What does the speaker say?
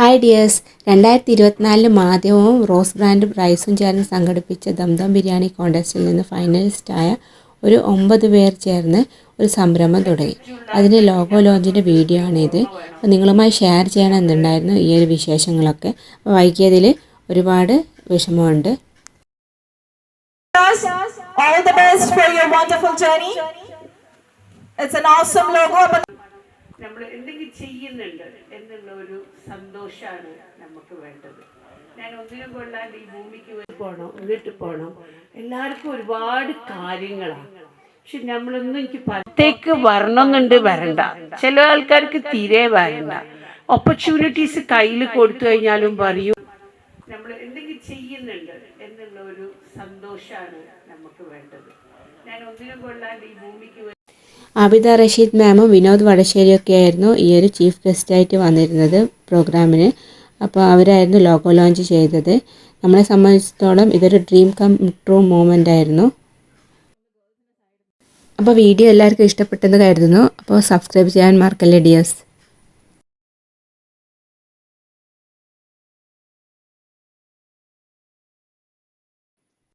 Hi dears, 2024 മാധ്യമവും rose brand പ്രൈസും ചേർന്ന് സംഘടിപ്പിച്ച ദംദം ബിരിയാണി കോൺടെസ്റ്റിൽ നിന്ന് ഫൈനലിസ്റ്റായ ഒരു 9 പേർ ചേർന്ന് ഒരു സംരംഭം തുടങ്ങി. അതിൻ്റെ ലോഗോ ലോഞ്ചിൻ്റെ വീഡിയോ ആണിത്. അപ്പോൾ നിങ്ങളുമായി ഷെയർ ചെയ്യണമെന്നുണ്ടായിരുന്നു ഈ ഒരു വിശേഷങ്ങളൊക്കെ. അപ്പോൾ വൈകിയതിൽ ഒരുപാട് വിഷമമുണ്ട്. All the best for your wonderful journey. It's an awesome logo. നമ്മൾ എന്തെങ്കിലും ചെയ്യുന്നുണ്ട് എന്നുള്ള ഒരു സന്തോഷമാണ് നമുക്ക് വേണ്ടത്. ഞാൻ ഒന്നിനും കൊള്ളാണ്ട് ഈ ഭൂമിക്ക് പോകണം, ഇങ്ങോട്ട് പോകണം, എല്ലാവർക്കും ഒരുപാട് കാര്യങ്ങളാണ്. പക്ഷെ നമ്മളൊന്നും എനിക്ക് പത്തേക്ക് വരണമെന്നുണ്ട്, വരണ്ട. ചില ആൾക്കാർക്ക് തീരെ വരണ്ട. ഓപ്പർച്യൂണിറ്റീസ് കയ്യിൽ കൊടുത്തു കഴിഞ്ഞാലും പറയും നമ്മൾ എന്തെങ്കിലും ചെയ്യുന്നുണ്ട് എന്നുള്ള ഒരു സന്തോഷമാണ് നമുക്ക് വേണ്ടത്. ഞാൻ ഒന്നിനും കൊള്ളാണ്ട് ഈ ഭൂമിക്ക് ആബിദ റഷീദ് മാമും വിനോദ് വടശ്ശേരിയൊക്കെ ആയിരുന്നു ഈ ഒരു ചീഫ് ഗസ്റ്റായിട്ട് വന്നിരുന്നത് പ്രോഗ്രാമിന്. അപ്പോൾ അവരായിരുന്നു ലോഗോ ലോഞ്ച് ചെയ്തത്. നമ്മളെ സംബന്ധിച്ചിടത്തോളം ഇതൊരു ഡ്രീം കം ട്രൂ മൂമെൻ്റ് ആയിരുന്നു. അപ്പോൾ വീഡിയോ എല്ലാവർക്കും ഇഷ്ടപ്പെട്ടെന്ന് കരുതുന്നു. അപ്പോൾ സബ്സ്ക്രൈബ് ചെയ്യാൻ മറക്കല്ലേ ഡിയേഴ്സ്.